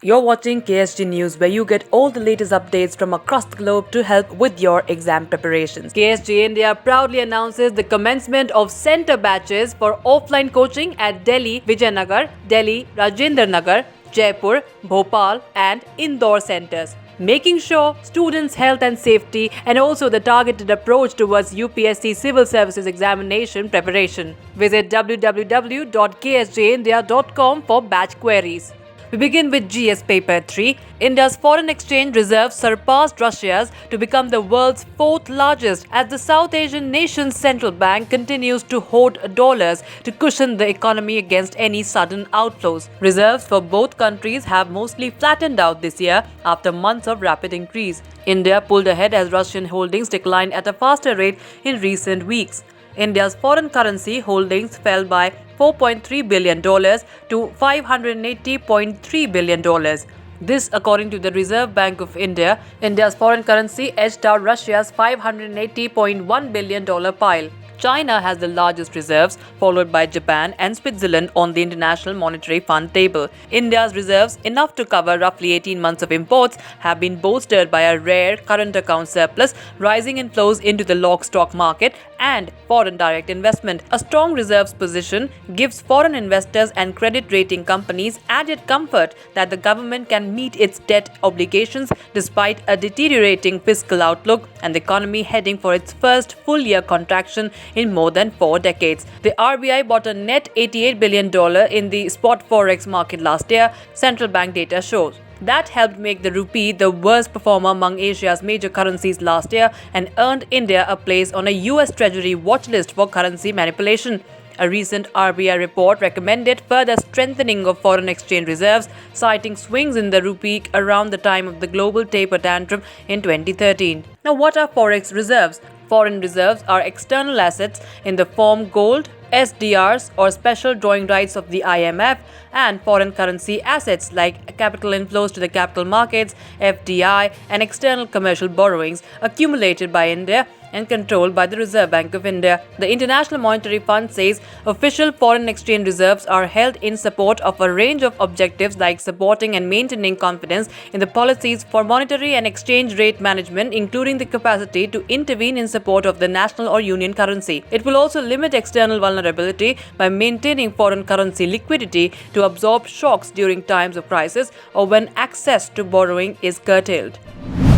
You're watching KSG News, where you get all the latest updates from across the globe to help with your exam preparations. KSG India proudly announces the commencement of center batches for offline coaching at Delhi, Vijayanagar, Delhi, Rajendra Nagar, Jaipur, Bhopal, and Indore centers, making sure students' health and safety and also the targeted approach towards UPSC Civil Services examination preparation. Visit www.ksgindia.com for batch queries. We begin with GS Paper 3. India's foreign exchange reserves surpassed Russia's to become the world's fourth largest as the South Asian nation's central bank continues to hoard dollars to cushion the economy against any sudden outflows. Reserves for both countries have mostly flattened out this year after months of rapid increase. India pulled ahead as Russian holdings declined at a faster rate in recent weeks. India's foreign currency holdings fell by $4.3 billion to $580.3 billion. This, according to the Reserve Bank of India. India's foreign currency edged out Russia's $580.1 billion pile. China has the largest reserves, followed by Japan and Switzerland on the International Monetary Fund table. India's reserves, enough to cover roughly 18 months of imports, have been bolstered by a rare current account surplus, rising inflows into the lock stock market, and foreign direct investment. A strong reserves position gives foreign investors and credit rating companies added comfort that the government can meet its debt obligations despite a deteriorating fiscal outlook and the economy heading for its first full-year contraction in more than 4 decades. The RBI bought a net $88 billion in the spot forex market last year, central bank data shows. That helped make the rupee the worst performer among Asia's major currencies last year and earned India a place on a US Treasury watch list for currency manipulation. A recent RBI report recommended further strengthening of foreign exchange reserves, citing swings in the rupee around the time of the global taper tantrum in 2013. Now, what are forex reserves? Foreign reserves are external assets in the form gold, SDRs or special drawing rights of the IMF, and foreign currency assets like capital inflows to the capital markets, FDI, and external commercial borrowings accumulated by India and controlled by the Reserve Bank of India. The International Monetary Fund says official foreign exchange reserves are held in support of a range of objectives like supporting and maintaining confidence in the policies for monetary and exchange rate management, including the capacity to intervene in support of the national or union currency. It will also limit external vulnerability by maintaining foreign currency liquidity to absorb shocks during times of crisis or when access to borrowing is curtailed.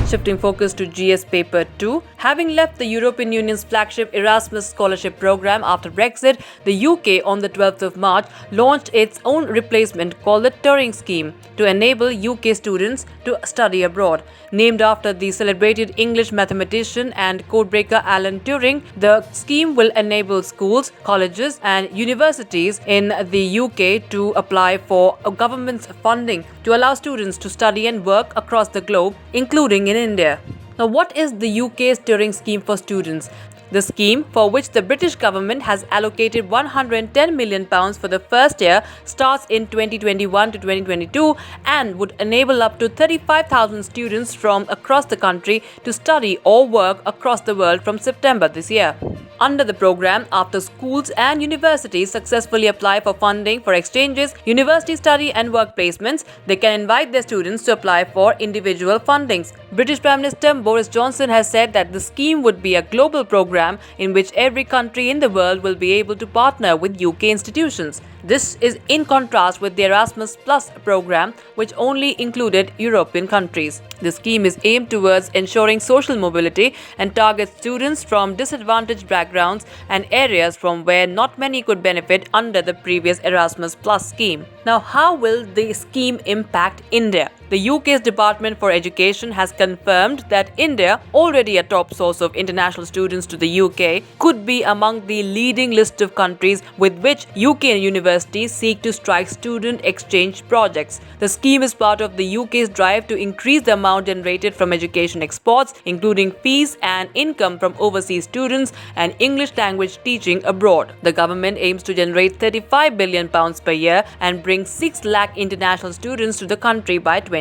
Shifting focus to GS Paper 2. Having left the European Union's flagship Erasmus scholarship program after Brexit, the UK on the 12th of March launched its own replacement called the Turing Scheme to enable UK students to study abroad. Named after the celebrated English mathematician and codebreaker Alan Turing, the scheme will enable schools, colleges, and universities in the UK to apply for government's funding to allow students to study and work across the globe, including in India. Now, what is the UK's Turing Scheme for students? The scheme, for which the British government has allocated £110 million for the first year, starts in 2021 to 2022 and would enable up to 35,000 students from across the country to study or work across the world from September this year. Under the program, after schools and universities successfully apply for funding for exchanges, university study and work placements, they can invite their students to apply for individual fundings. British Prime Minister Boris Johnson has said that the scheme would be a global program in which every country in the world will be able to partner with UK institutions. This is in contrast with the Erasmus Plus program, which only included European countries. The scheme is aimed towards ensuring social mobility and targets students from disadvantaged backgrounds and areas from where not many could benefit under the previous Erasmus Plus scheme. Now, how will the scheme impact India? The UK's Department for Education has confirmed that India, already a top source of international students to the UK, could be among the leading list of countries with which UK universities seek to strike student exchange projects. The scheme is part of the UK's drive to increase the amount generated from education exports, including fees and income from overseas students and English language teaching abroad. The government aims to generate £35 billion per year and bring 6 lakh international students to the country by 2030.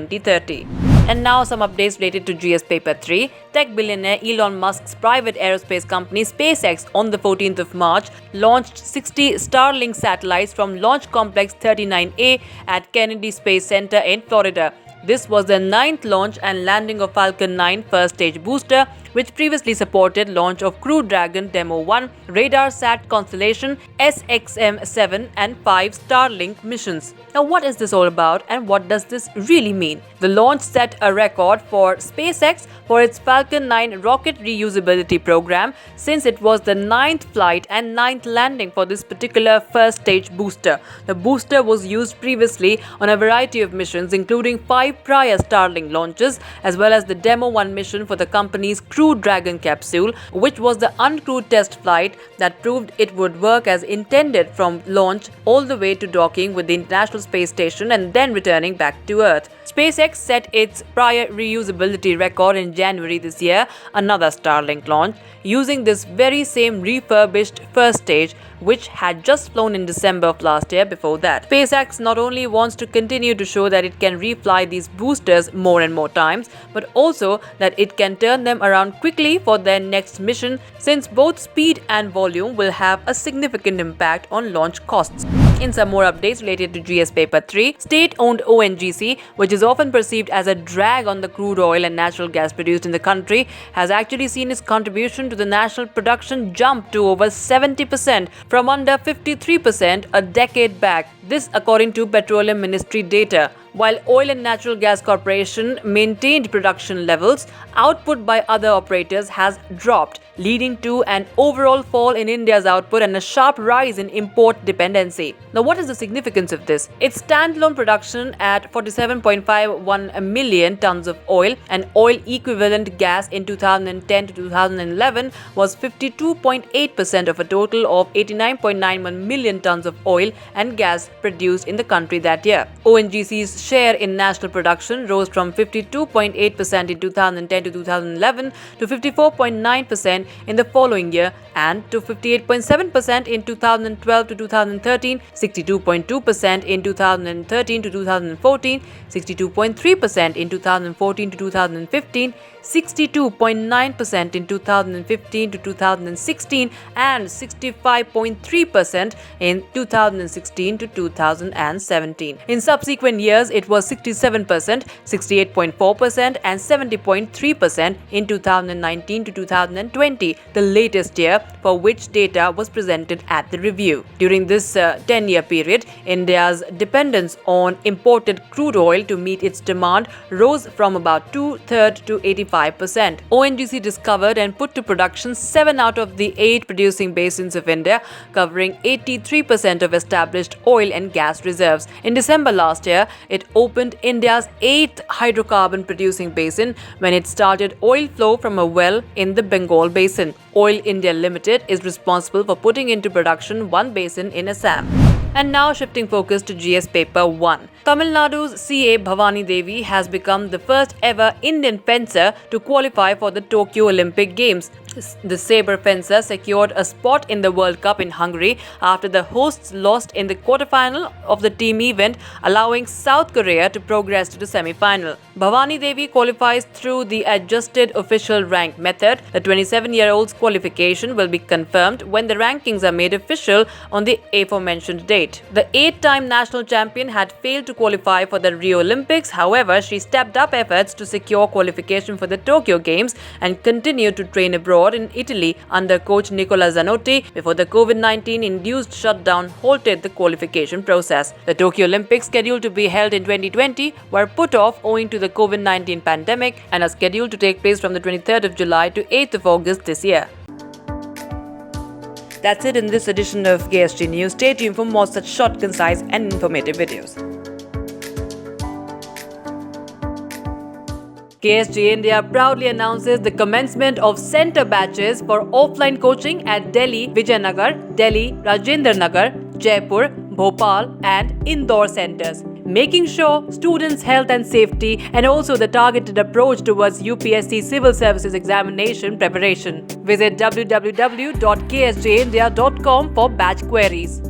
And now some updates related to GS Paper 3. Tech billionaire Elon Musk's private aerospace company SpaceX on the 14th of March launched 60 Starlink satellites from Launch Complex 39A at Kennedy Space Center in Florida. This was the 9th launch and landing of Falcon 9 first stage booster, which previously supported launch of Crew Dragon Demo 1, Radar Sat Constellation, SXM-7 and 5 Starlink missions. Now what is this all about and what does this really mean? The launch set a record for SpaceX for its Falcon 9 rocket reusability program, since it was the 9th flight and 9th landing for this particular first stage booster. The booster was used previously on a variety of missions, including 5 prior Starlink launches, as well as the Demo 1 mission for the company's Crew Dragon capsule, which was the uncrewed test flight that proved it would work as intended from launch all the way to docking with the International Space Station and then returning back to Earth. SpaceX set its prior reusability record in January this year, another Starlink launch, using this very same refurbished first stage, which had just flown in December of last year before that. SpaceX not only wants to continue to show that it can refly these boosters more and more times, but also that it can turn them around quickly for their next mission, since both speed and volume will have a significant impact on launch costs. In some more updates related to GS Paper 3, state-owned ONGC, which is often perceived as a drag on the crude oil and natural gas produced in the country, has actually seen its contribution to the national production jump to over 70% from under 53% a decade back. This according to Petroleum Ministry data. While Oil and Natural Gas Corporation maintained production levels, output by other operators has dropped, leading to an overall fall in India's output and a sharp rise in import dependency. Now, what is the significance of this? Its standalone production at 47.51 million tons of oil and oil equivalent gas in 2010 to 2011 was 52.8% of a total of 89.91 million tons of oil and gas produced in the country that year. ONGC's share in national production rose from 52.8% in 2010 to 2011 to 54.9% in the following year and to 58.7% in 2012 to 2013, 62.2% in 2013 to 2014, 62.3% in 2014 to 2015, 62.9% in 2015 to 2016 and 65.3% in 2016 to 2017. In subsequent years, it was 67%, 68.4% and 70.3% in 2019 to 2020, the latest year for which data was presented at the review. During this 10-year period, India's dependence on imported crude oil to meet its demand rose from about 2/3 to 85%. ONGC discovered and put to production 7 out of the 8 producing basins of India, covering 83% of established oil and gas reserves. In December last year, it opened India's 8th hydrocarbon producing basin when it started oil flow from a well in the Bengal Basin. Oil India Limited is responsible for putting into production one basin in Assam. And now shifting focus to GS Paper 1. Tamil Nadu's CA Bhavani Devi has become the first ever Indian fencer to qualify for the Tokyo Olympic Games. The sabre fencer secured a spot in the World Cup in Hungary after the hosts lost in the quarterfinal of the team event, allowing South Korea to progress to the semi-final. Bhavani Devi qualifies through the adjusted official rank method. The 27-year-old's qualification will be confirmed when the rankings are made official on the aforementioned date. The 8-time national champion had failed to qualify for the Rio Olympics. However, she stepped up efforts to secure qualification for the Tokyo Games and continued to train abroad in Italy under coach Nicola Zanotti before the COVID-19 induced shutdown halted the qualification process. The Tokyo Olympics, scheduled to be held in 2020, were put off owing to the COVID-19 pandemic and are scheduled to take place from the 23rd of July to 8th of August this year. That's it in this edition of KSG News. Stay tuned for more such short, concise and informative videos. KSG India proudly announces the commencement of center batches for offline coaching at Delhi, Vijayanagar, Delhi, Rajendra Nagar, Jaipur, Bhopal and Indore centers, making sure students' health and safety and also the targeted approach towards UPSC Civil Services examination preparation. Visit www.ksgindia.com for batch queries.